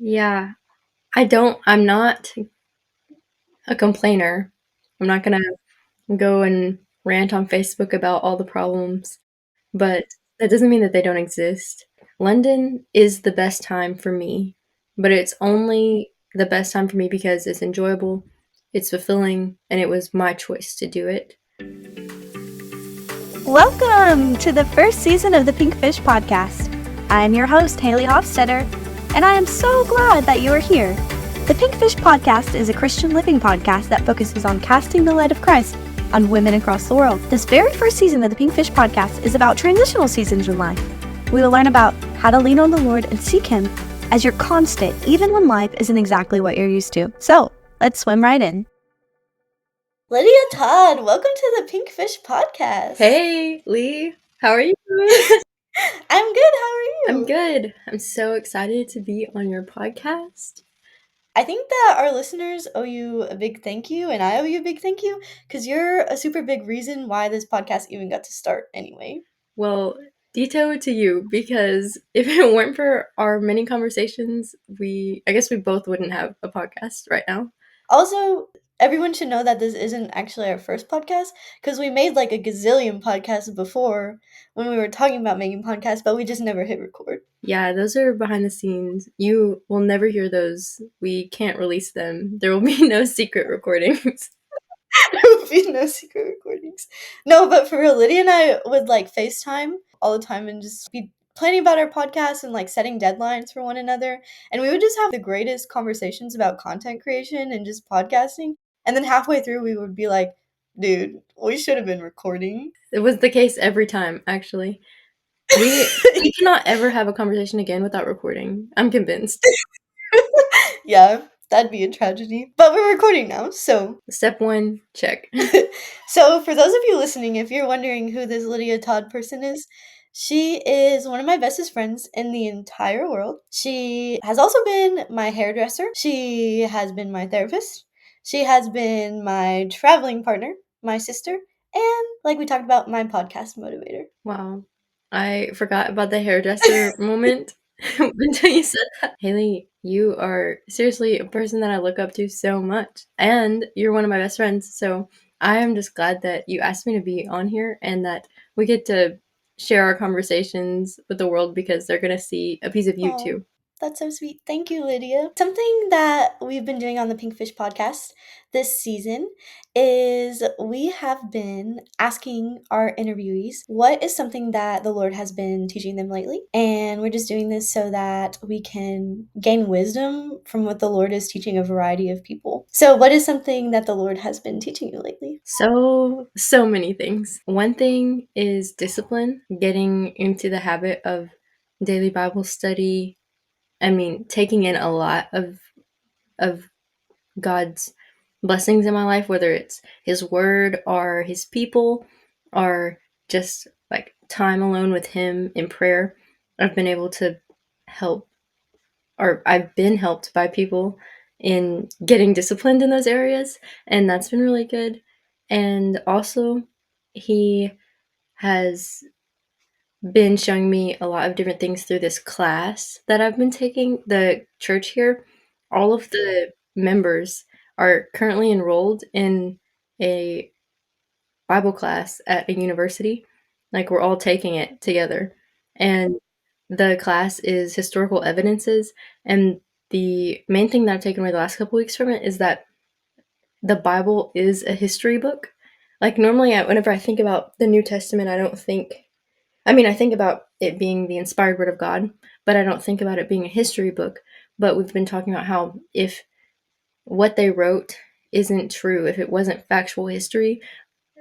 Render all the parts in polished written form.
Yeah, I'm not a complainer. I'm not gonna go and rant on Facebook about all the problems, but that doesn't mean that they don't exist. London is the best time for me, but it's only the best time for me because it's enjoyable, it's fulfilling, and it was my choice to do it. Welcome to the first season of the Pink Fish Podcast. I'm your host, Haley Hofstetter, and I am so glad that you are here. The Pink Fish Podcast is a Christian living podcast that focuses on casting the light of Christ on women across the world. This very first season of the Pink Fish Podcast is about transitional seasons in life. We will learn about how to lean on the Lord and seek Him as your constant, even when life isn't exactly what you're used to. So, let's swim right in. Lydia Todd, welcome to the Pink Fish Podcast. Hey, Lee, how are you? I'm good, how are you? I'm good. I'm so excited to be on your podcast. I think that our listeners owe you a big thank you, and I owe you a big thank you, because you're a super big reason why this podcast even got to start anyway. Well, detail to you, because if it weren't for our many conversations, I guess we both wouldn't have a podcast right now. Also, everyone should know that this isn't actually our first podcast, because we made like a gazillion podcasts before when we were talking about making podcasts, but we just never hit record. Yeah, those are behind the scenes. You will never hear those. We can't release them. There will be no secret recordings. There would be no secret recordings. No, but for real, Lydia and I would like FaceTime all the time and just be planning about our podcast and like setting deadlines for one another. And we would just have the greatest conversations about content creation and just podcasting. And then halfway through, we would be like, dude, we should have been recording. It was the case every time, actually. We cannot ever have a conversation again without recording. I'm convinced. Yeah, that'd be a tragedy. But we're recording now, so. Step 1, check. So, for those of you listening, if you're wondering who this Lydia Todd person is, she is one of my bestest friends in the entire world. She has also been my hairdresser. She has been my therapist. She has been my traveling partner, my sister, and, like we talked about, my podcast motivator. Wow. I forgot about the hairdresser moment until you said that. Haley, you are seriously a person that I look up to so much. And you're one of my best friends. So I am just glad that you asked me to be on here and that we get to share our conversations with the world because they're going to see a piece of you too. That's so sweet. Thank you, Lydia. Something that we've been doing on the Pink Fish podcast this season is we have been asking our interviewees what is something that the Lord has been teaching them lately. And we're just doing this so that we can gain wisdom from what the Lord is teaching a variety of people. So, what is something that the Lord has been teaching you lately? So many things. One thing is discipline, getting into the habit of daily Bible study. I mean, taking in a lot of God's blessings in my life, whether it's His Word or His people or just like time alone with Him in prayer. I've been able to help, or I've been helped by people in getting disciplined in those areas, and that's been really good. And also, He has been showing me a lot of different things through this class that I've been taking. The church here, all of the members are currently enrolled in a Bible class at a university. Like, we're all taking it together. And the class is historical evidences. And the main thing that I've taken away the last couple weeks from it is that the Bible is a history book. Like, normally, whenever I think about the New Testament, I think about it being the inspired word of God, but I don't think about it being a history book. But we've been talking about how if what they wrote isn't true, if it wasn't factual history,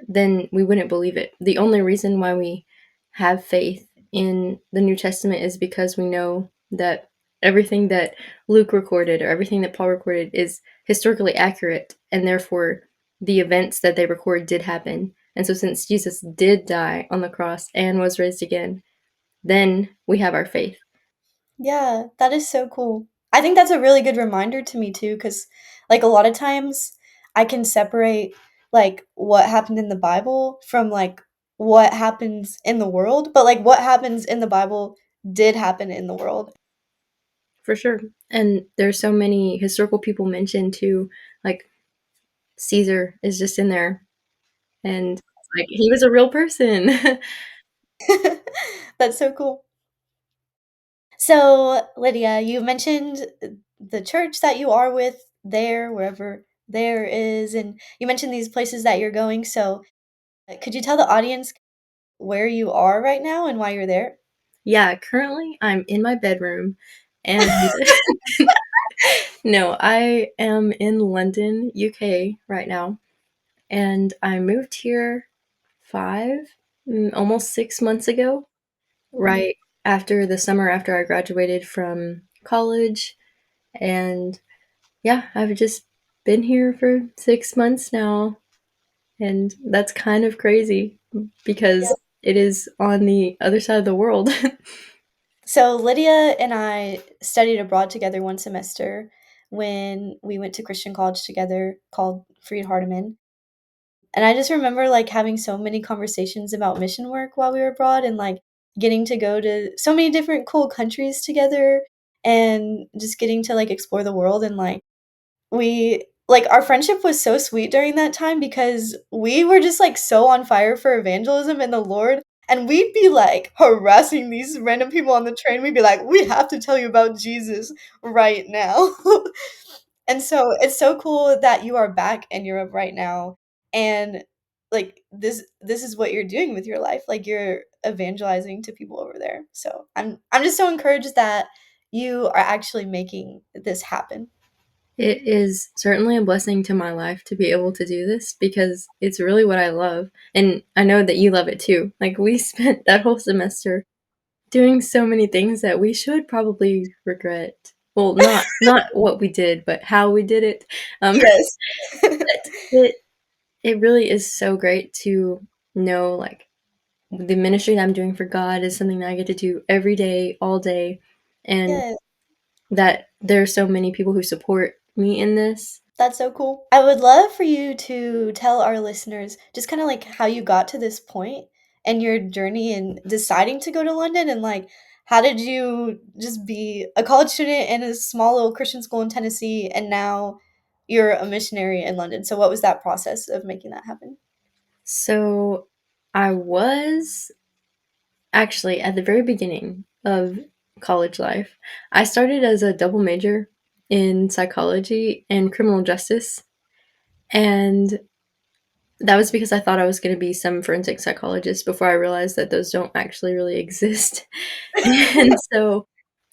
then we wouldn't believe it. The only reason why we have faith in the New Testament is because we know that everything that Luke recorded or everything that Paul recorded is historically accurate, and therefore the events that they record did happen. And so since Jesus did die on the cross and was raised again, then we have our faith. Yeah, that is so cool. I think that's a really good reminder to me too, because like a lot of times I can separate like what happened in the Bible from like what happens in the world, but like what happens in the Bible did happen in the world. for sure. And there's so many historical people mentioned too, like Caesar is just in there, and like he was a real person. That's so cool. So, Lydia, you mentioned the church that you are with there, wherever there is, and you mentioned these places that you're going. So, could you tell the audience where you are right now and why you're there? Yeah, currently I'm in my bedroom, and no, I am in London, UK right now, and I moved here 5, almost 6 months ago, right after the summer after I graduated from college, and yeah, I've just been here for 6 months now, and that's kind of crazy Yeah. because it is on the other side of the world. So, Lydia and I studied abroad together one semester when we went to Christian college together called Freed Hardeman. And I just remember like having so many conversations about mission work while we were abroad and like getting to go to so many different cool countries together and just getting to like explore the world and like we like our friendship was so sweet during that time because we were just like so on fire for evangelism and the Lord and we'd be like harassing these random people on the train. We'd be like, "We have to tell you about Jesus right now." And so it's so cool that you are back in Europe right now and like this is what you're doing with your life. Like you're evangelizing to people over there. So I'm just so encouraged that you are actually making this happen. It is certainly a blessing to my life to be able to do this because it's really what I love. And I know that you love it too. Like, we spent that whole semester doing so many things that we should probably regret. Well, not what we did, but how we did it. Yes. But it really is so great to know, like, the ministry that I'm doing for God is something that I get to do every day, all day, and Yes, that there are so many people who support me in this. that's so cool. I would love for you to tell our listeners just kind of like how you got to this point and your journey in deciding to go to London and like how did you just be a college student in a small little Christian school in Tennessee and now you're a missionary in London. So what was that process of making that happen? So I was actually at the very beginning of college life. I started as a double major in psychology and criminal justice, and that was because I thought I was going to be some forensic psychologist before I realized that those don't actually really exist. And so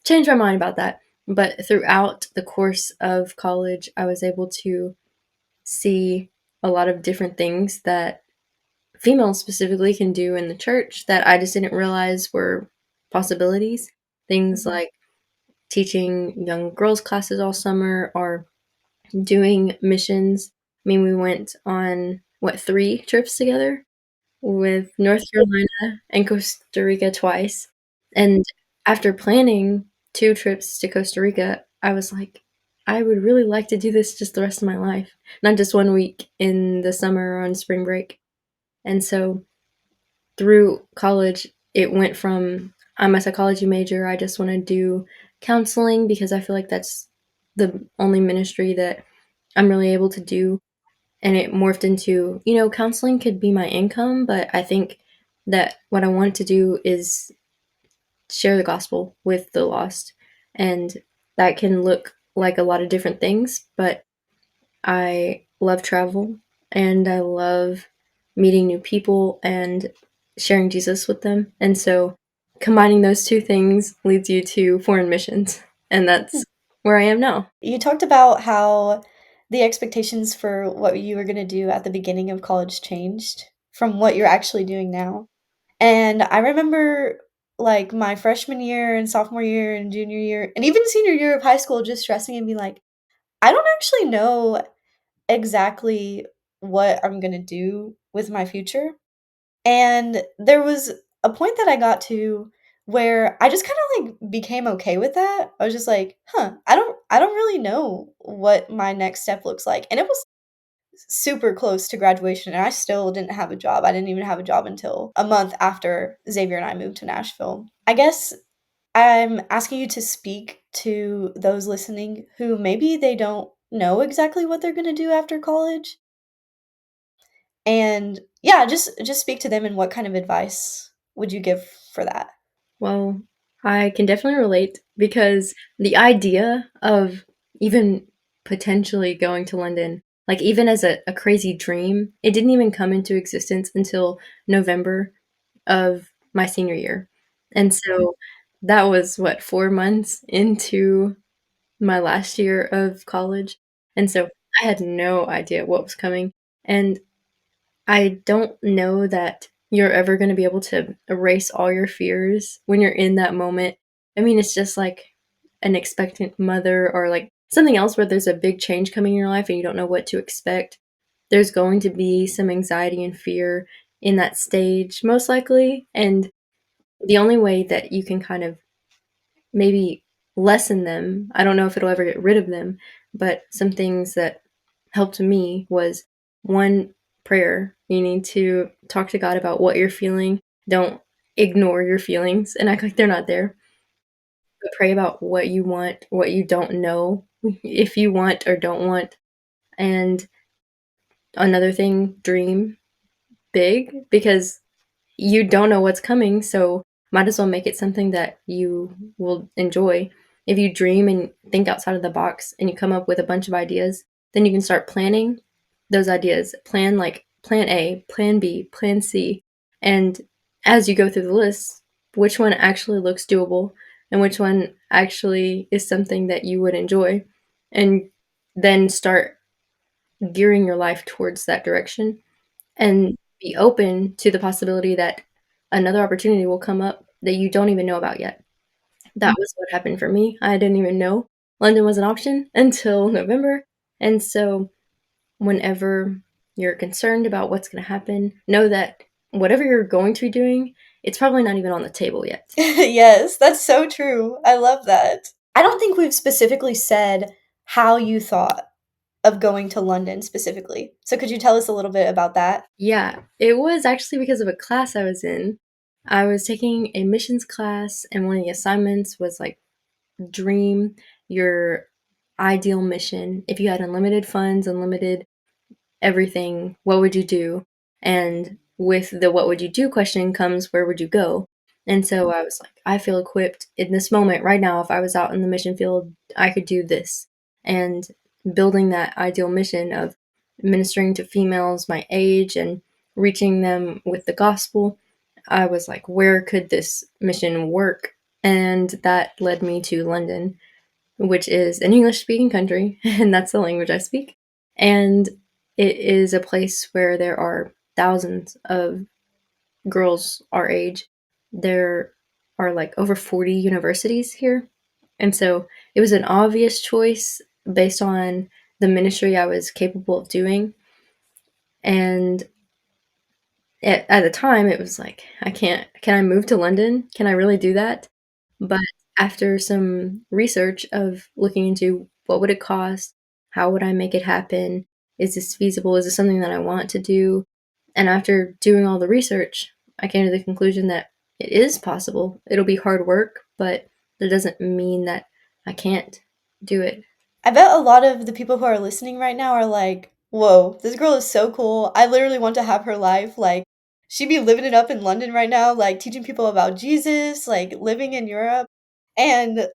changed my mind about that. But throughout the course of college, I was able to see a lot of different things that females specifically can do in the church that I just didn't realize were possibilities. Things Mhm. like teaching young girls classes all summer or doing missions. I mean, we went on what, 3 trips together with North Carolina and Costa Rica twice. And after planning 2 trips to Costa Rica, I was like, I would really like to do this just the rest of my life, not just 1 week in the summer or on spring break. And so through college, it went from I'm a psychology major, I just want to do counseling because I feel like that's the only ministry that I'm really able to do. And it morphed into, counseling could be my income, but I think that what I want to do is share the gospel with the lost. And that can look like a lot of different things, but I love travel and I love meeting new people and sharing Jesus with them. And so combining those 2 things leads you to foreign missions. And that's where I am now. You talked about how the expectations for what you were going to do at the beginning of college changed from what you're actually doing now. And I remember like my freshman year and sophomore year and junior year and even senior year of high school just stressing and being like, I don't actually know exactly what I'm going to do with my future. And there was a point that I got to where I just kind of like became okay with that. I was just like, "Huh, I don't really know what my next step looks like." And it was super close to graduation and I still didn't have a job. I didn't even have a job until a month after Xavier and I moved to Nashville. I guess I'm asking you to speak to those listening who maybe they don't know exactly what they're gonna do after college, and yeah, just speak to them and what kind of advice would you give for that? Well, I can definitely relate because the idea of even potentially going to London, like even as a crazy dream, it didn't even come into existence until November of my senior year. And so that was what, 4 months into my last year of college. And so I had no idea what was coming. And I don't know that you're ever gonna be able to erase all your fears when you're in that moment. I mean, it's just like an expectant mother or like something else where there's a big change coming in your life and you don't know what to expect. There's going to be some anxiety and fear in that stage, most likely. And the only way that you can kind of maybe lessen them. I don't know if it'll ever get rid of them, but some things that helped me was one, prayer. You need to talk to God about what you're feeling. Don't ignore your feelings and act like they're not there. But pray about what you want, what you don't know, if you want or don't want. And another thing, dream big because you don't know what's coming, so might as well make it something that you will enjoy. If you dream and think outside of the box and you come up with a bunch of ideas, then you can start planning those ideas. Plan like plan A, plan B, plan C. And as you go through the list, which one actually looks doable and which one actually is something that you would enjoy. And then start gearing your life towards that direction and be open to the possibility that another opportunity will come up that you don't even know about yet. That was what happened for me. I didn't even know London was an option until November. And so, whenever you're concerned about what's going to happen, know that whatever you're going to be doing, it's probably not even on the table yet. Yes, that's so true. I love that. I don't think we've specifically said how you thought of going to London specifically. So could you tell us a little bit about that? Yeah, it was actually because of a class I was in. I was taking a missions class, and one of the assignments was like dream your ideal mission. If you had unlimited funds, unlimited everything, what would you do? And with the what would you do question comes where would you go? And so I was like, I feel equipped in this moment right now. If I was out in the mission field, I could do this. And building that ideal mission of ministering to females my age and reaching them with the gospel, I was like, where could this mission work? And that led me to London, which is an English speaking country, and that's the language I speak. And it is a place where there are thousands of girls our age. There are like over 40 universities here. And so it was an obvious choice based on the ministry I was capable of doing. And at the time, it was like, can I move to London? Can I really do that? But after some research of looking into what would it cost, how would I make it happen, is this feasible, is this something that I want to do? And after doing all the research, I came to the conclusion that it is possible. It'll be hard work, but that doesn't mean that I can't do it. I bet a lot of the people who are listening right now are like, whoa, this girl is so cool. I literally want to have her life. Like, she'd be living it up in London right now, like teaching people about Jesus, like living in Europe. And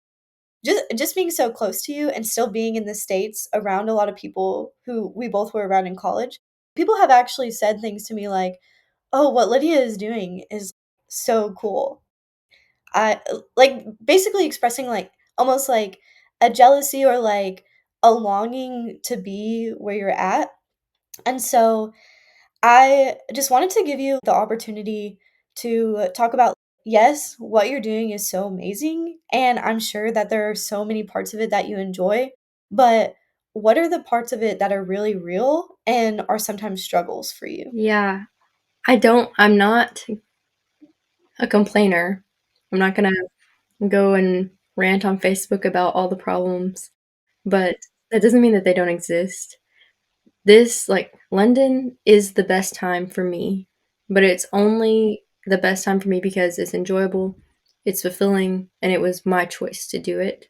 just being so close to you and still being in the States around a lot of people who we both were around in college. People have actually said things to me like, "Oh, what Lydia is doing is so cool." I like basically expressing like almost like a jealousy or like a longing to be where you're at. And so I just wanted to give you the opportunity to talk about yes, what you're doing is so amazing. And I'm sure that there are so many parts of it that you enjoy, but what are the parts of it that are really real and are sometimes struggles for you? Yeah, I'm not a complainer. I'm not gonna go and rant on Facebook about all the problems, but that doesn't mean that they don't exist. This, like, London is the best time for me, but it's only the best time for me because it's enjoyable. it's fulfilling, and it was my choice to do it.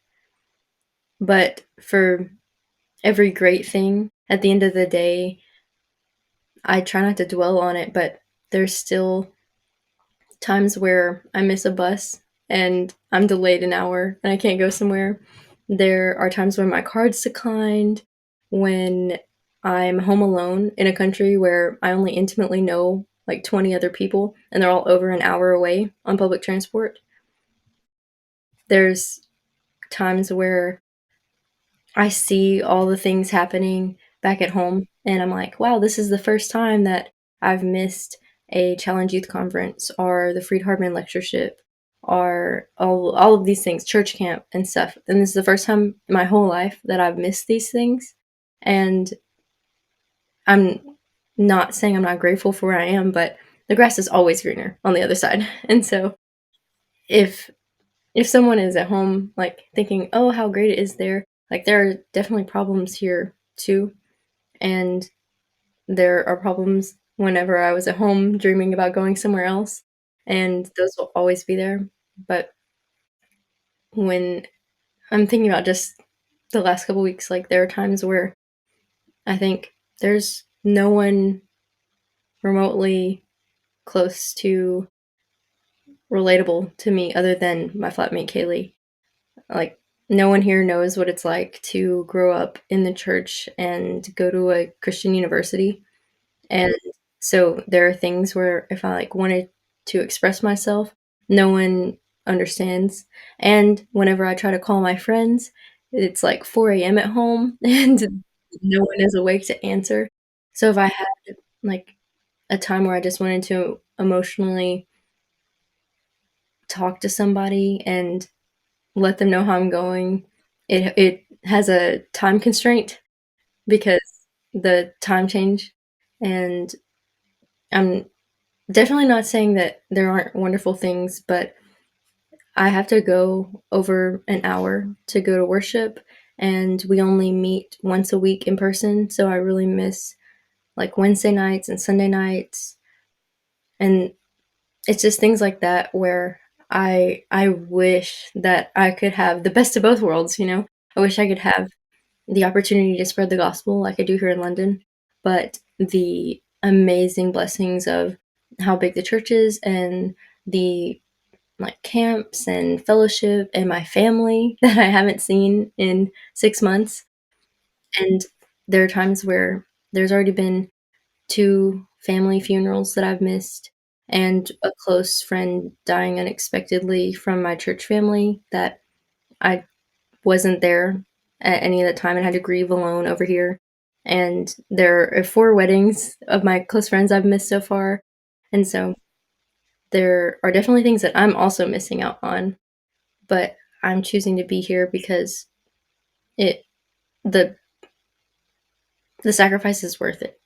But for every great thing, at the end of the day, I try not to dwell on it, but there's still times where I miss a bus and I'm delayed an hour and I can't go somewhere. There are times when my card's declined, when I'm home alone in a country where I only intimately know like 20 other people and they're all over an hour away on public transport. There's times where I see all the things happening back at home, and I'm like, wow, this is the first time that I've missed a Challenge Youth Conference or the Freed Hardman Lectureship or all of these things, church camp and stuff. And this is the first time in my whole life that I've missed these things. And I'm not saying I'm not grateful for where I am, but the grass is always greener on the other side. And so if if someone is at home like thinking, "Oh, how great it is there," like there are definitely problems here too, and there are problems whenever I was at home dreaming about going somewhere else, and those will always be there. But when I'm thinking about just the last couple weeks, like there are times where I think there's no one remotely close to relatable to me other than my flatmate Kaylee. Like, no one here knows what it's like to grow up in the church and go to a Christian university. And so there are things where if I like wanted to express myself, no one understands. And whenever I try to call my friends, it's like 4 a.m. at home and no one is awake to answer. So if I had like a time where I just wanted to emotionally talk to somebody and let them know how I'm going. It has a time constraint because the time change, and I'm definitely not saying that there aren't wonderful things, but I have to go over an hour to go to worship, and we only meet once a week in person, so I really miss like Wednesday nights and Sunday nights, and it's just things like that where I wish that I could have the best of both worlds, you know? I wish I could have the opportunity to spread the gospel like I do here in London, but the amazing blessings of how big the church is and the like camps and fellowship and my family that I haven't seen in 6 months. And there are times where there's already been two family funerals that I've missed and a close friend dying unexpectedly from my church family that I wasn't there at any of the time and had to grieve alone over here. And there are 4 weddings of my close friends I've missed so far. And so there are definitely things that I'm also missing out on, but I'm choosing to be here because it the the sacrifice is worth it.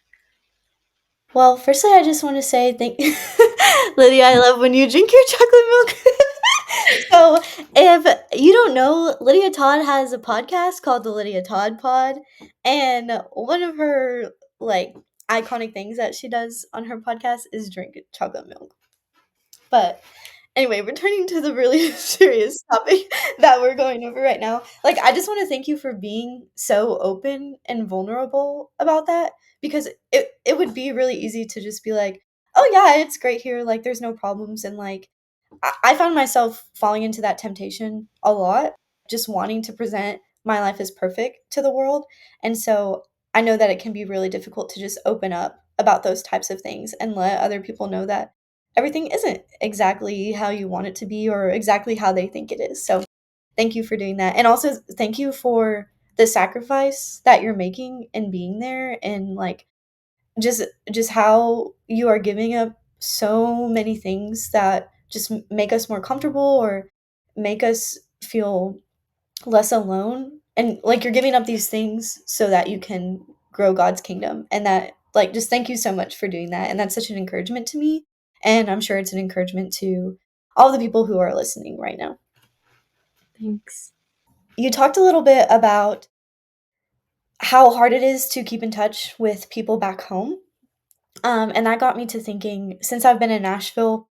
Well, firstly, I just want to say thank Lydia, I love when you drink your chocolate milk. So, if you don't know, Lydia Todd has a podcast called the Lydia Todd Pod, and one of her like iconic things that she does on her podcast is drink chocolate milk. But anyway, returning to the really serious topic that we're going over right now. Like, I just want to thank you for being so open and vulnerable about that because it would be really easy to just be like, "Oh yeah, it's great here. Like, there's no problems." And like, I found myself falling into that temptation a lot, just wanting to present my life as perfect to the world. And so I know that it can be really difficult to just open up about those types of things and let other people know that everything isn't exactly how you want it to be or exactly how they think it is. So thank you for doing that. And also thank you for the sacrifice that you're making and being there and like just how you are giving up so many things that just make us more comfortable or make us feel less alone and like you're giving up these things so that you can grow God's kingdom and that like just thank you so much for doing that and that's such an encouragement to me and I'm sure it's an encouragement to all the people who are listening right now. Thanks. You talked a little bit about how hard it is to keep in touch with people back home. And that got me to thinking since I've been in Nashville,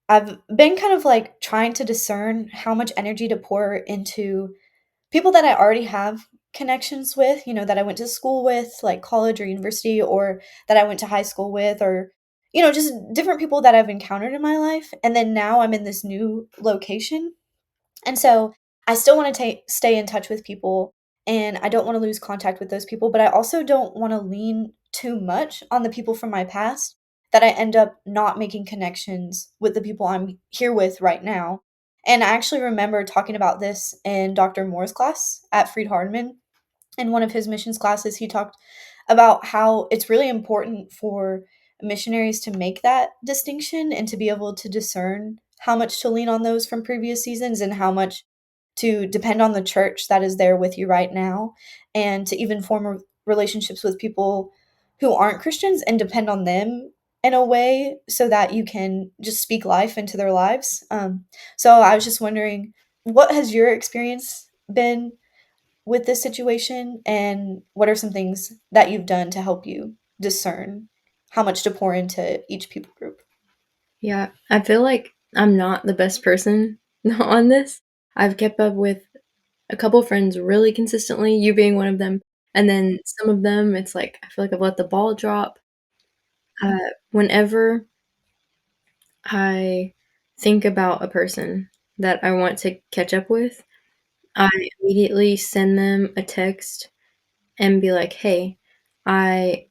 I've been kind of like trying to discern how much energy to pour into people that I already have connections with, that I went to school with, like college or university, or that I went to high school with, or, just different people that I've encountered in my life. And then now I'm in this new location, and so I still want to stay in touch with people, and I don't want to lose contact with those people, but I also don't want to lean too much on the people from my past that I end up not making connections with the people I'm here with right now. And I actually remember talking about this in Dr. Moore's class at Freed Hardman. In one of his missions classes, he talked about how it's really important for missionaries to make that distinction and to be able to discern how much to lean on those from previous seasons and how much to depend on the church that is there with you right now, and to even form relationships with people who aren't Christians and depend on them in a way so that you can just speak life into their lives. So I was just wondering, what has your experience been with this situation, and what are some things that you've done to help you discern how much to pour into each people group? Yeah, I feel like I'm not the best person on this. I've kept up with a couple friends really consistently, you being one of them, and then some of them, it's like I feel like I've let the ball drop. Whenever I think about a person that I want to catch up with, I immediately send them a text and be like, "Hey, I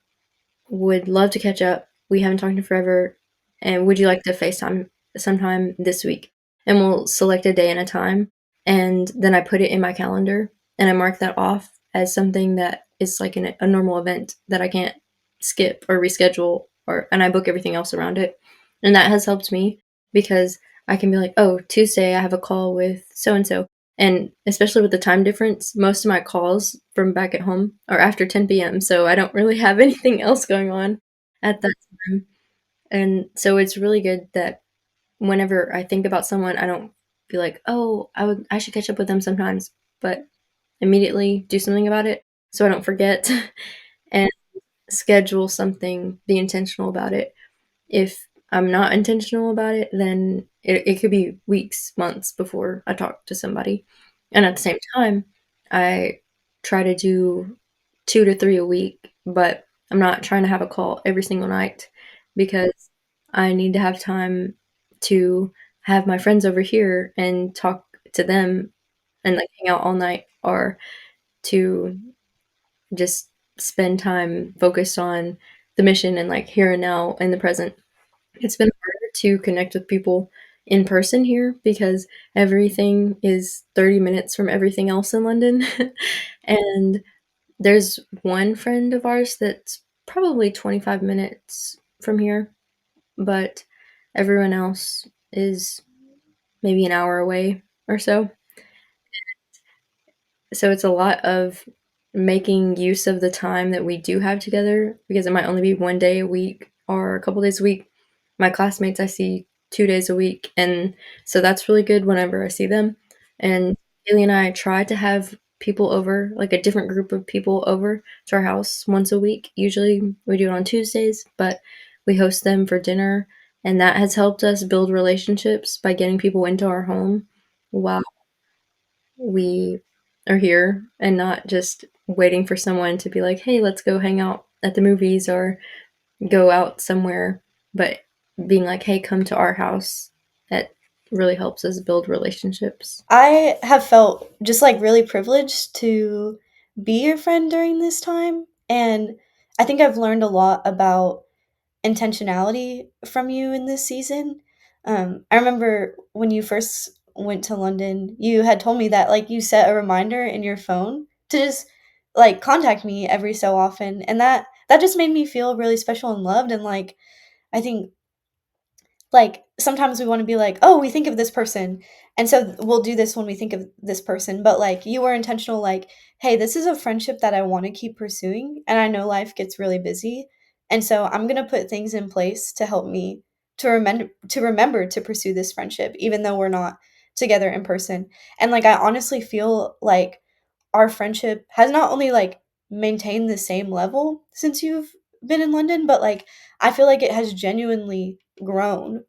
would love to catch up. We haven't talked in forever, and would you like to FaceTime sometime this week?" And we'll select a day and a time, and then I put it in my calendar, and I mark that off as something that is like a normal event that I can't skip or reschedule, and I book everything else around it. And that has helped me because I can be like, "Oh, Tuesday I have a call with so and so." And especially with the time difference, most of my calls from back at home are after 10 p.m., so I don't really have anything else going on at that time. And so it's really good that whenever I think about someone, I don't feel like, "Oh, I should catch up with them sometimes," but immediately do something about it so I don't forget and schedule something, be intentional about it. If I'm not intentional about it, then it could be weeks, months before I talk to somebody. And at the same time, I try to do 2 to 3 a week, but I'm not trying to have a call every single night because I need to have time to have my friends over here and talk to them and, like, hang out all night, or to just spend time focused on the mission and, like, here and now in the present. It's been harder to connect with people in person here because everything is 30 minutes from everything else in London. And there's one friend of ours that's probably 25 minutes from here, but everyone else is maybe an hour away or so. So it's a lot of making use of the time that we do have together because it might only be one day a week or a couple days a week. My classmates I see 2 days a week, and so that's really good whenever I see them. And Haley and I try to have people over, like a different group of people over to our house once a week. Usually we do it on Tuesdays, but we host them for dinner, and that has helped us build relationships by getting people into our home while we are here and not just waiting for someone to be like, "Hey, let's go hang out at the movies or go out somewhere," but being like, "Hey, come to our house." That really helps us build relationships. I have felt just like really privileged to be your friend during this time. And I think I've learned a lot about intentionality from you in this season. I remember when you first went to London, you had told me that like you set a reminder in your phone to just like contact me every so often, and that just made me feel really special and loved. And like I think like sometimes we want to be like, oh, we think of this person, and so we'll do this when we think of this person, but like you were intentional, like, hey, this is a friendship that I want to keep pursuing, and I know life gets really busy, and so I'm going to put things in place to help me to remember to pursue this friendship even though we're not together in person. And like I honestly feel like our friendship has not only like maintained the same level since you've been in London, but like I feel like it has genuinely grown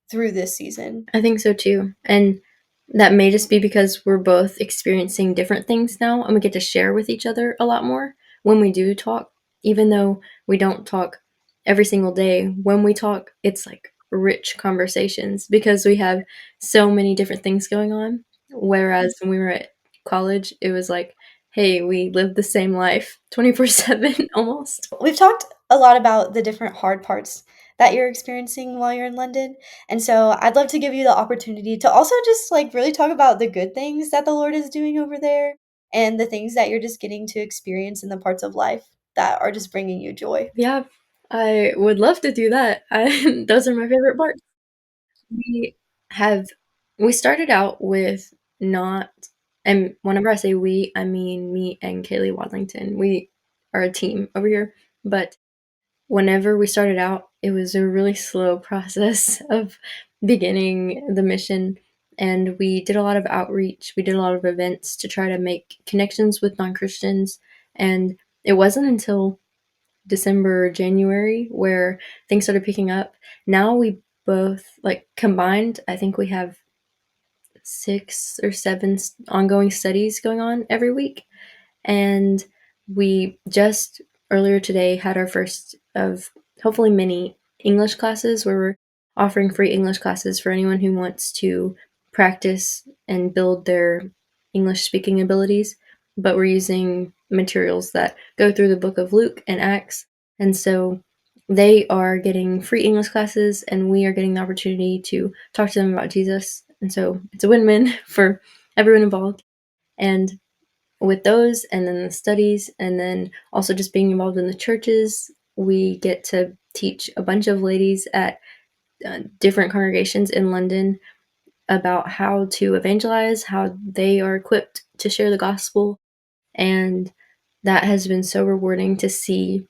through this season. I think so too. And that may just be because we're both experiencing different things now and we get to share with each other a lot more when we do talk. Even though we don't talk every single day, when we talk, it's like rich conversations because we have so many different things going on. Whereas when we were at college, it was like, hey, we live the same life 24/7 almost. We've talked a lot about the different hard parts that you're experiencing while you're in London. And so I'd love to give you the opportunity to also just like really talk about the good things that the Lord is doing over there and the things that you're just getting to experience in the parts of life that are just bringing you joy. Yeah, I would love to do that. Those are my favorite parts. We have we started out with not and whenever I say we, I mean me and Kaylee Wadlington. We are a team over here, but whenever we started out, it was a really slow process of beginning the mission, and we did a lot of outreach. We did a lot of events to try to make connections with non-Christians, and it wasn't until December, January, where things started picking up. Now we both, like, combined, I think we have 6 or 7 ongoing studies going on every week. And we just earlier today had our first of hopefully many English classes where we're offering free English classes for anyone who wants to practice and build their English speaking abilities. But we're using materials that go through the book of Luke and Acts. And so they are getting free English classes, and we are getting the opportunity to talk to them about Jesus. And so it's a win win for everyone involved. And with those and then the studies and then also just being involved in the churches, we get to teach a bunch of ladies at different congregations in London about how to evangelize, how they are equipped to share the gospel. And that has been so rewarding to see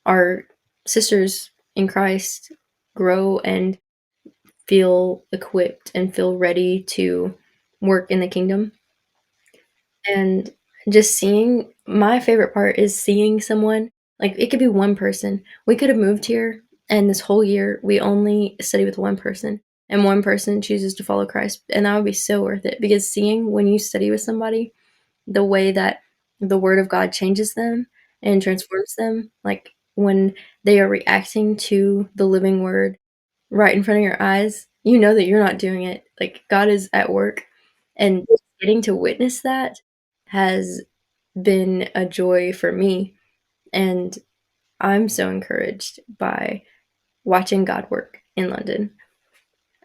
our sisters in Christ grow and feel equipped and feel ready to work in the kingdom. And just seeing my favorite part is seeing someone, like, it could be one person. We could have moved here, and this whole year, we only study with one person, and one person chooses to follow Christ, and that would be so worth it because seeing when you study with somebody, the way that the word of God changes them and transforms them, like, when they are reacting to the living word right in front of your eyes, you know that you're not doing it. Like, God is at work, and getting to witness that has been a joy for me, and I'm so encouraged by watching God work in London.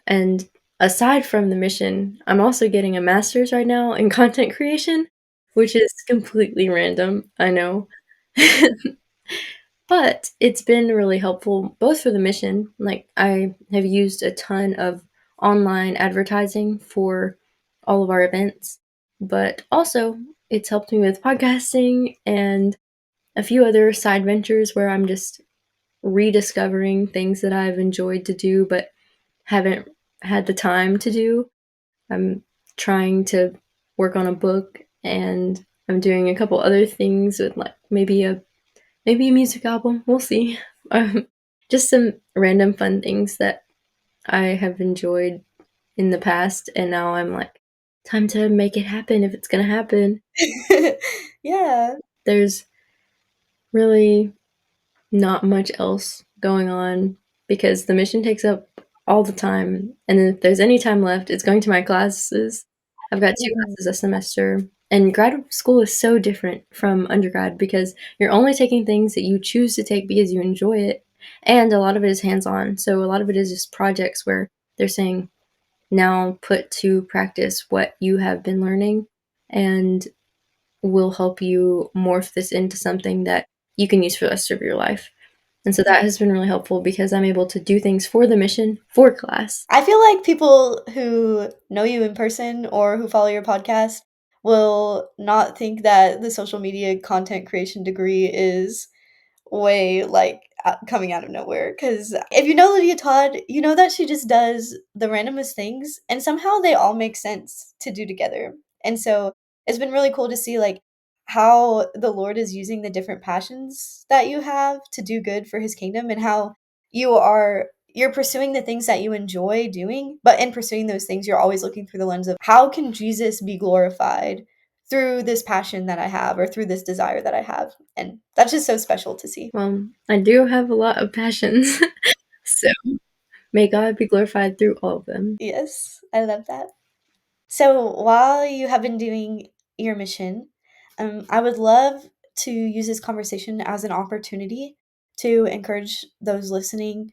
And aside from the mission, I'm also getting a master's right now in content creation, which is completely random, I know. But it's been really helpful both for the mission, like, I have used a ton of online advertising for all of our events, but also it's helped me with podcasting and a few other side ventures where I'm just rediscovering things that I've enjoyed to do but haven't had the time to do. I'm trying to work on a book, and I'm doing a couple other things with, like, maybe a music album. We'll see. Um, just some random fun things that I have enjoyed in the past, and now I'm like, time to make it happen if it's gonna happen. Yeah. There's really not much else going on because the mission takes up all the time. And then if there's any time left, it's going to my classes. I've got two Mhm. classes a semester. And grad school is so different from undergrad because you're only taking things that you choose to take because you enjoy it. And a lot of it is hands on. So a lot of it is just projects where they're saying, now put to practice what you have been learning, and will help you morph this into something that you can use for the rest of your life. And so that has been really helpful because I'm able to do things for the mission, for class. I feel like people who know you in person or who follow your podcast will not think that the social media content creation degree is way like coming out of nowhere. Because if you know Lydia Todd, you know that she just does the randomest things and somehow they all make sense to do together. And so it's been really cool to see like how the Lord is using the different passions that you have to do good for his kingdom and how you are you're pursuing the things that you enjoy doing, but in pursuing those things, you're always looking through the lens of how can Jesus be glorified through this passion that I have or through this desire that I have. And that's just so special to see. Well, I do have a lot of passions, so may God be glorified through all of them. Yes, I love that. So while you have been doing your mission, I would love to use this conversation as an opportunity to encourage those listening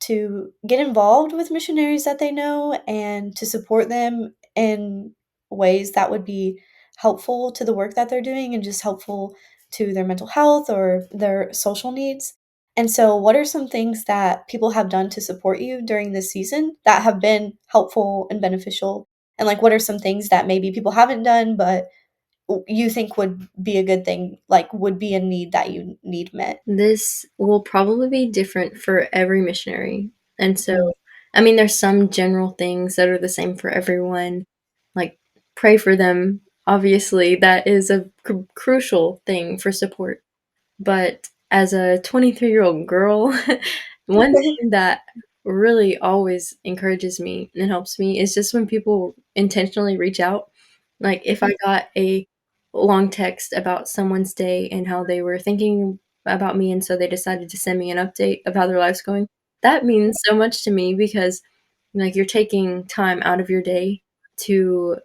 to get involved with missionaries that they know and to support them in ways that would be helpful to the work that they're doing and just helpful to their mental health or their social needs. And so, what are some things that people have done to support you during this season that have been helpful and beneficial? And, like, what are some things that maybe people haven't done, but you think would be a good thing, like, would be a need that you need met? This will probably be different for every missionary. And so, I mean, there's some general things that are the same for everyone, like pray for them. Obviously, that is a crucial thing for support. But as a 23-year-old girl, one thing that really always encourages me and helps me is just when people intentionally reach out. Like if I got a long text about someone's day and how they were thinking about me, and so they decided to send me an update of how their life's going, that means so much to me because like you're taking time out of your day to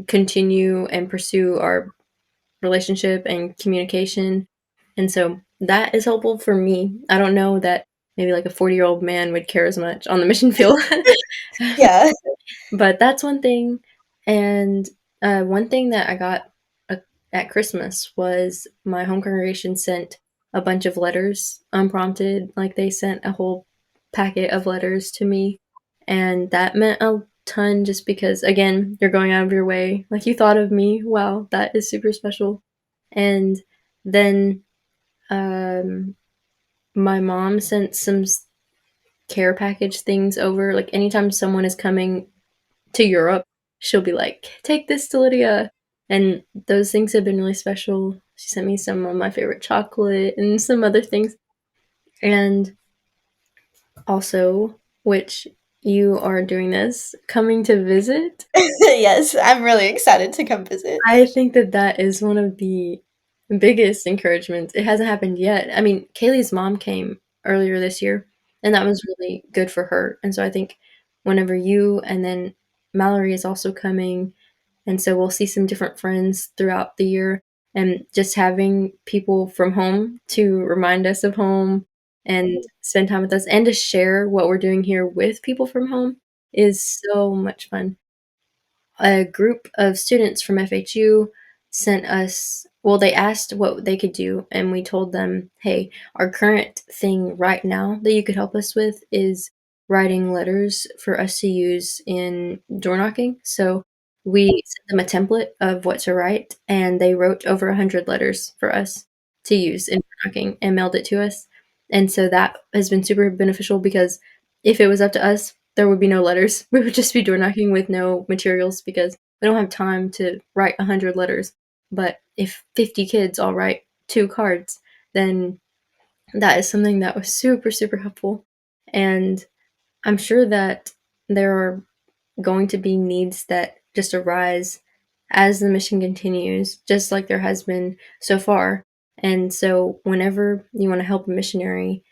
continue and pursue our relationship and communication. And so that is helpful for me. I don't know that maybe like a 40-year-old man would care as much on the mission field. Yeah. But that's one thing. And one thing that I got uh, at Christmas was my home congregation sent a bunch of letters unprompted. Like they sent a whole packet of letters to me. And that meant a ton just because, again, you're going out of your way. Like you thought of me. Wow, that is super special. And then um, my mom sent some care package things over. Like anytime someone is coming to Europe, she'll be like, "Take this to Lydia." And those things have been really special. She sent me some of my favorite chocolate and some other things. And also, which you are doing this, coming to visit. Yes, I'm really excited to come visit. I think that that is one of the biggest encouragements. It hasn't happened yet. I mean, Kaylee's mom came earlier this year, and that was really good for her. And so I think whenever you and then Mallory is also coming, and so we'll see some different friends throughout the year, and just having people from home to remind us of home and spend time with us and to share what we're doing here with people from home is so much fun. A group of students from FHU sent us, well, they asked what they could do, and we told them, hey, our current thing right now that you could help us with is writing letters for us to use in door knocking. So we sent them a template of what to write, and they wrote over 100 letters for us to use in door knocking and mailed it to us. And so that has been super beneficial because if it was up to us, there would be no letters. We would just be door knocking with no materials because we don't have time to write 100 letters. But if 50 kids all write 2 cards, then that is something that was super, super helpful. And I'm sure that there are going to be needs that just arise as the mission continues, just like there has been so far. And so, whenever you want to help a missionary,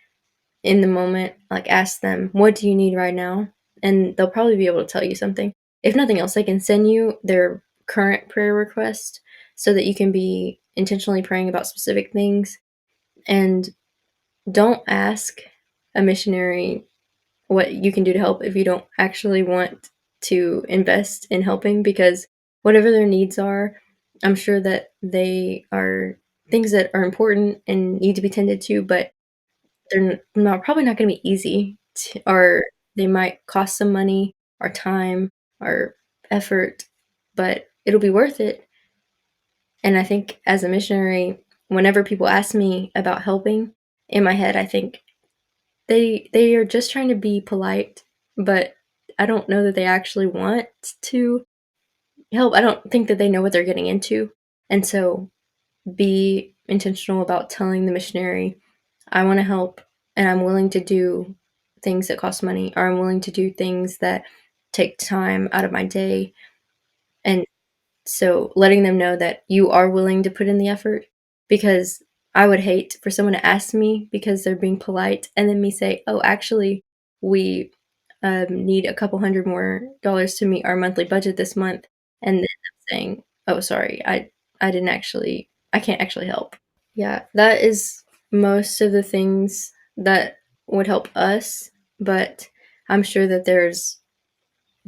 in the moment, like ask them, what do you need right now? And they'll probably be able to tell you something. If nothing else, they can send you their current prayer request so that you can be intentionally praying about specific things. And don't ask a missionary what you can do to help if you don't actually want to invest in helping because whatever their needs are, I'm sure that they are things that are important and need to be tended to, but they're not probably not gonna be easy to, or they might cost some money or time or effort, but it'll be worth it. And I think as a missionary, whenever people ask me about helping, in my head, I think they are just trying to be polite, but I don't know that they actually want to help. I don't think that they know what they're getting into. And so be intentional about telling the missionary, I want to help and I'm willing to do things that cost money, or I'm willing to do things that take time out of my day. And so letting them know that you are willing to put in the effort, because I would hate for someone to ask me because they're being polite and then me say, "Oh, actually, we need a couple hundred more dollars to meet our monthly budget this month," and then them saying, "Oh, sorry, I didn't actually, I can't actually help." Yeah, that is most of the things that would help us, but I'm sure that there's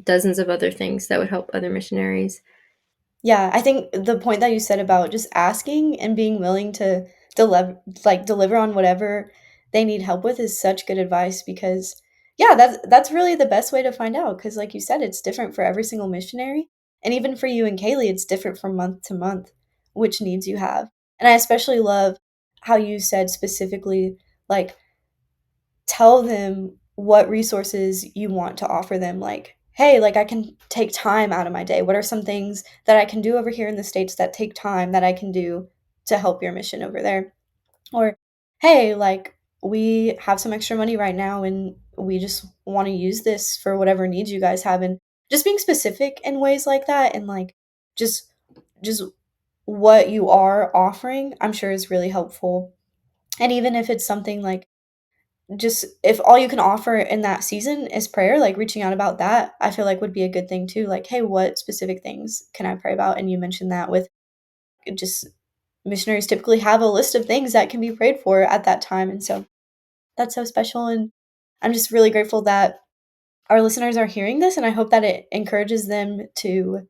dozens of other things that would help other missionaries. Yeah, I think the point that you said about just asking and being willing to deliver on whatever they need help with is such good advice because yeah, that's really the best way to find out because like you said, it's different for every single missionary. And even for you and Kaylee, it's different from month to month which needs you have. And I especially love how you said specifically like tell them what resources you want to offer them. Like, hey, like I can take time out of my day. What are some things that I can do over here in the States that take time that I can do to help your mission over there? Or, hey, like we have some extra money right now and we just want to use this for whatever needs you guys have. And just being specific in ways like that and like just just what you are offering, I'm sure is really helpful. And even if it's something like just if all you can offer in that season is prayer, like reaching out about that, I feel like would be a good thing too. Like, hey, what specific things can I pray about? And you mentioned that with just missionaries typically have a list of things that can be prayed for at that time. And so that's so special. And I'm just really grateful that our listeners are hearing this. And I hope that it encourages them to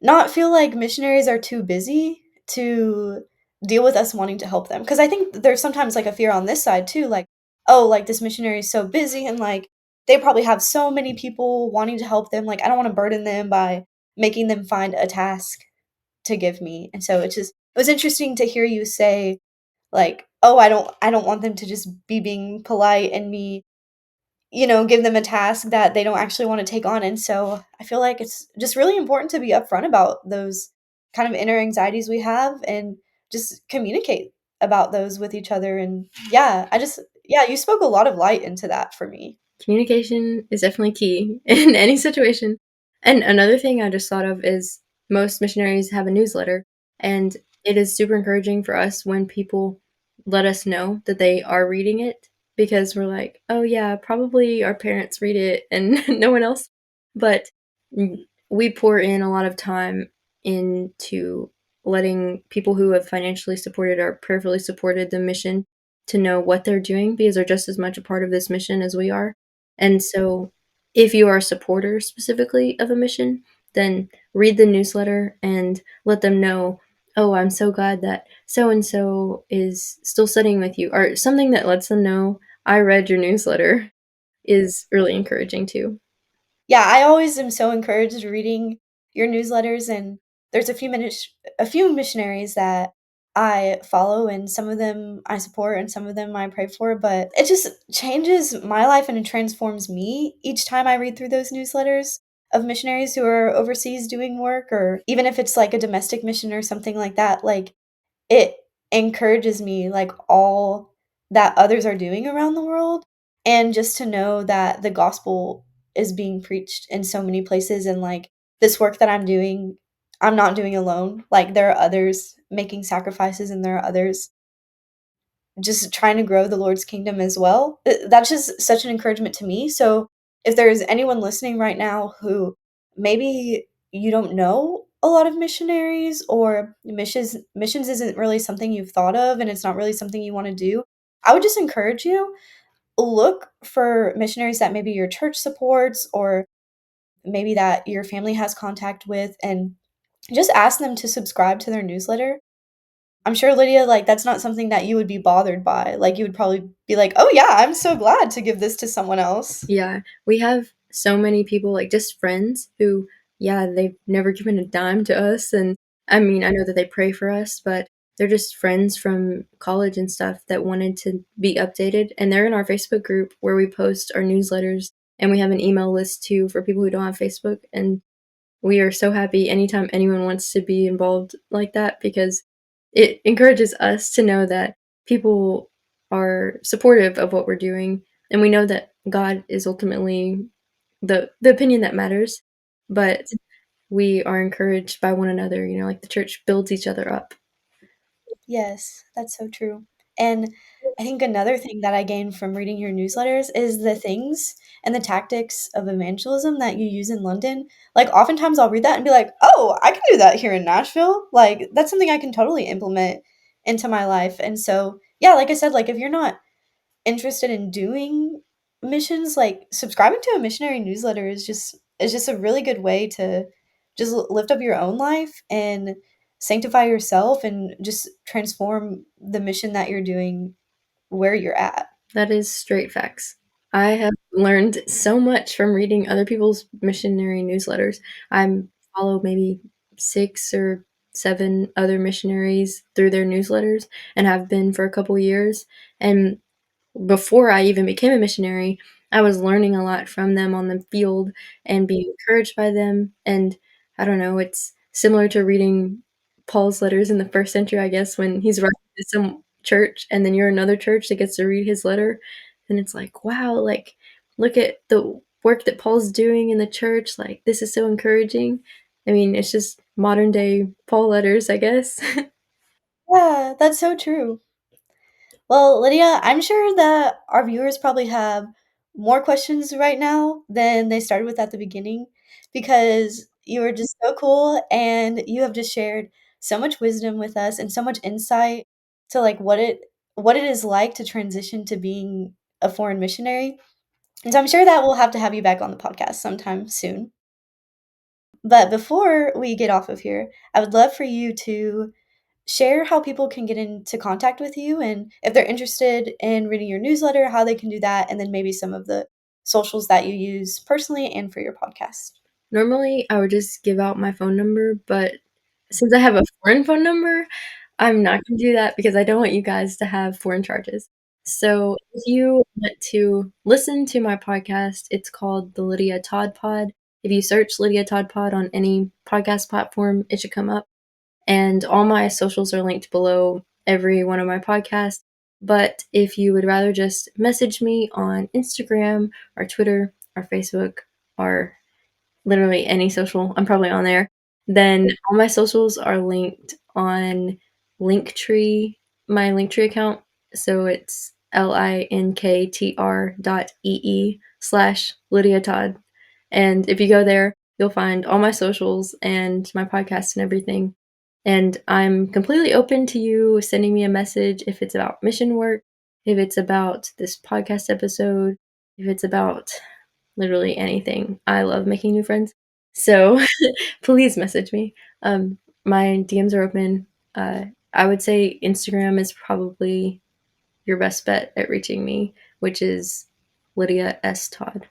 not feel like missionaries are too busy to deal with us wanting to help them. Because I think there's sometimes like a fear on this side too, like, oh, like this missionary is so busy and like they probably have so many people wanting to help them. Like, I don't want to burden them by making them find a task to give me. And so it was interesting to hear you say, like, oh, I don't want them to just be being polite and me give them a task that they don't actually want to take on. And so I feel like it's just really important to be upfront about those kind of inner anxieties we have and just communicate about those with each other. And yeah, you spoke a lot of light into that for me. Communication is definitely key in any situation. And another thing I just thought of is most missionaries have a newsletter, and it is super encouraging for us when people let us know that they are reading it, because we're like, oh, yeah, probably our parents read it and no one else. But we pour in a lot of time into letting people who have financially supported or prayerfully supported the mission to know what they're doing, because they're just as much a part of this mission as we are. And so, if you are a supporter specifically of a mission, then read the newsletter and let them know, oh, I'm so glad that so and so is still studying with you, or something that lets them know, I read your newsletter, is really encouraging too. Yeah, I always am so encouraged reading your newsletters and there's a few missionaries that I follow and some of them I support and some of them I pray for, but it just changes my life and it transforms me each time I read through those newsletters of missionaries who are overseas doing work or even if it's like a domestic mission or something like that. Like it encourages me, like, all that others are doing around the world, and just to know that the gospel is being preached in so many places and, like, this work that I'm doing, I'm not doing alone. Like, there are others making sacrifices, and there are others just trying to grow the Lord's kingdom as well. That's just such an encouragement to me. So, if there's anyone listening right now who maybe you don't know a lot of missionaries or missions isn't really something you've thought of and it's not really something you want to do, I would just encourage you look for missionaries that maybe your church supports or maybe that your family has contact with and just ask them to subscribe to their newsletter. I'm sure, Lydia, like, that's not something that you would be bothered by. Like, you would probably be like, "Oh, yeah, I'm so glad to give this to someone else." Yeah, we have so many people, like just friends who, yeah, they've never given a dime to us. And I mean, I know that they pray for us, but they're just friends from college and stuff that wanted to be updated. And they're in our Facebook group where we post our newsletters. And we have an email list too for people who don't have Facebook. And we are so happy anytime anyone wants to be involved like that, because it encourages us to know that people are supportive of what we're doing. And we know that God is ultimately the opinion that matters, but we are encouraged by one another, like the church builds each other up. Yes, that's so true. And I think another thing that I gained from reading your newsletters is the things and the tactics of evangelism that you use in London. Like, oftentimes I'll read that and be like, oh, I can do that here in Nashville. Like, that's something I can totally implement into my life. And so, yeah, like I said, like, if you're not interested in doing missions, like subscribing to a missionary newsletter is just a really good way to just lift up your own life and sanctify yourself and just transform the mission that you're doing where you're at. That is straight facts. I have learned so much from reading other people's missionary newsletters. I follow maybe 6 or 7 other missionaries through their newsletters and have been for a couple years, and before I even became a missionary, I was learning a lot from them on the field and being encouraged by them. And I don't know, it's similar to reading Paul's letters in the first century, I guess, when he's writing to some church and then you're another church that gets to read his letter. And it's like, wow, like, look at the work that Paul's doing in the church. Like, this is so encouraging. I mean, it's just modern day Paul letters, I guess. Yeah, that's so true. Well, Lydia, I'm sure that our viewers probably have more questions right now than they started with at the beginning because you were just so cool and you have just shared so much wisdom with us and so much insight to like what it is like to transition to being a foreign missionary. And so I'm sure that we'll have to have you back on the podcast sometime soon. But before we get off of here, I would love for you to share how people can get into contact with you and if they're interested in reading your newsletter, how they can do that, and then maybe some of the socials that you use personally and for your podcast. Normally, I would just give out my phone number, but since I have a foreign phone number, I'm not gonna do that because I don't want you guys to have foreign charges. So, if you want to listen to my podcast, it's called the Lydia Todd Pod. If you search Lydia Todd Pod on any podcast platform, it should come up, and all my socials are linked below every one of my podcasts. But if you would rather just message me on Instagram or Twitter or Facebook or literally any social, I'm probably on there, then all my socials are linked on Linktree, my Linktree account. So it's linktr.ee/Lydia Todd. And if you go there, you'll find all my socials and my podcast and everything. And I'm completely open to you sending me a message if it's about mission work, if it's about this podcast episode, if it's about literally anything. I love making new friends. So please message me. My DMs are open. I would say Instagram is probably your best bet at reaching me, which is Lydia S. Todd.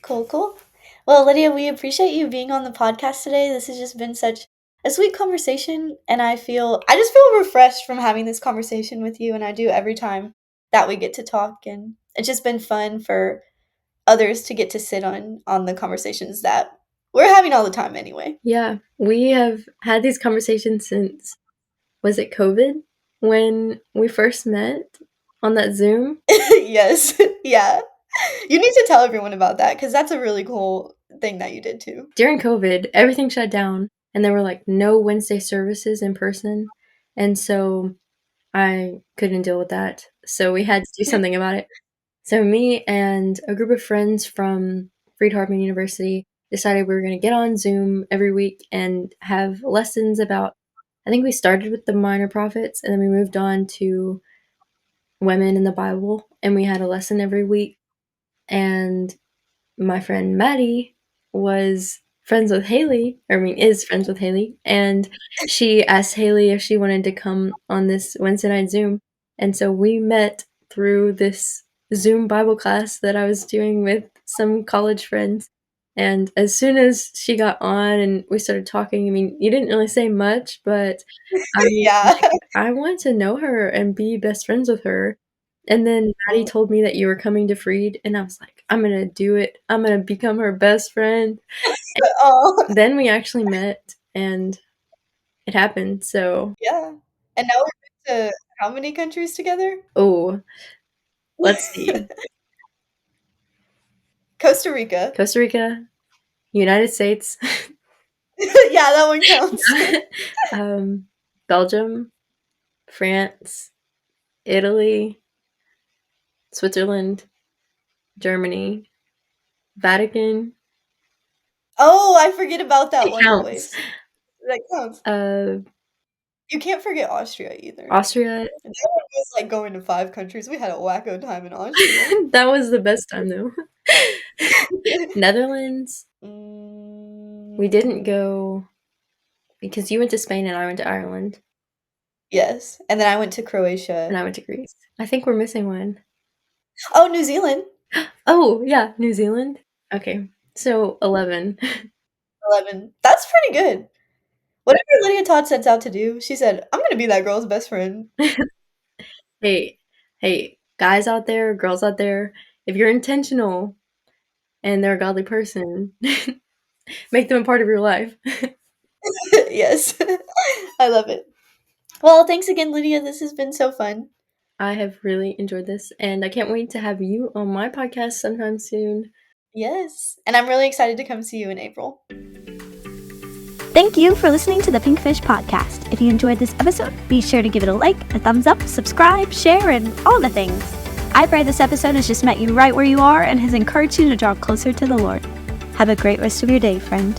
Cool, cool. Well, Lydia, we appreciate you being on the podcast today. This has just been such a sweet conversation, and I just feel refreshed from having this conversation with you, and I do every time that we get to talk, and it's just been fun for others to get to sit on the conversations that we're having all the time anyway. Yeah, we have had these conversations since, was it COVID? When we first met on that Zoom? Yes. Yeah. You need to tell everyone about that because that's a really cool thing that you did too. During COVID, everything shut down and there were like no Wednesday services in person. And so I couldn't deal with that. So we had to do something about it. So me and a group of friends from Friedhartman University decided we were going to get on Zoom every week and have lessons about, I think we started with the minor prophets and then we moved on to women in the Bible and we had a lesson every week. And my friend Maddie was friends with Haley, or I mean, is friends with Haley, and she asked Haley if she wanted to come on this Wednesday night Zoom. And so we met through this Zoom Bible class that I was doing with some college friends. And as soon as she got on and we started talking, I mean, you didn't really say much, but I was Yeah. like, I want to know her and be best friends with her. And then Maddie told me that you were coming to Freed, and I was like, I'm gonna do it. I'm gonna become her best friend. Oh, And then we actually met, and it happened. So, yeah. And now we're to how many countries together? oh, let's see. Costa Rica. Costa Rica, United States. Yeah, that one counts. Belgium, France, Italy, Switzerland, Germany, Vatican. Oh, I forget about that It one counts. always. That counts. You can't forget Austria either. Austria. That one was like going to 5 countries. We had a wacko time in Austria. That was the best time though. Netherlands. We didn't go because you went to Spain and I went to Ireland Yes, and then I went to and Croatia. I went to Greece. I think we're missing one. Oh, New Zealand. Oh, yeah, New Zealand. Okay, so 11. 11. That's pretty good. Whatever Lydia Todd sets out to do, she said, "I'm gonna be that girl's best friend." Hey, hey, guys out there, girls out there, if you're intentional and they're a godly person, make them a part of your life. Yes. I love it. Well, thanks again, Lydia. This has been so fun. I have really enjoyed this, and I can't wait to have you on my podcast sometime soon. Yes. And I'm really excited to come see you in April. Thank you for listening to the Pinkfish Podcast. If you enjoyed this episode, be sure to give it a like, a thumbs up, subscribe, share, and all the things. I pray this episode has just met you right where you are and has encouraged you to draw closer to the Lord. Have a great rest of your day, friend.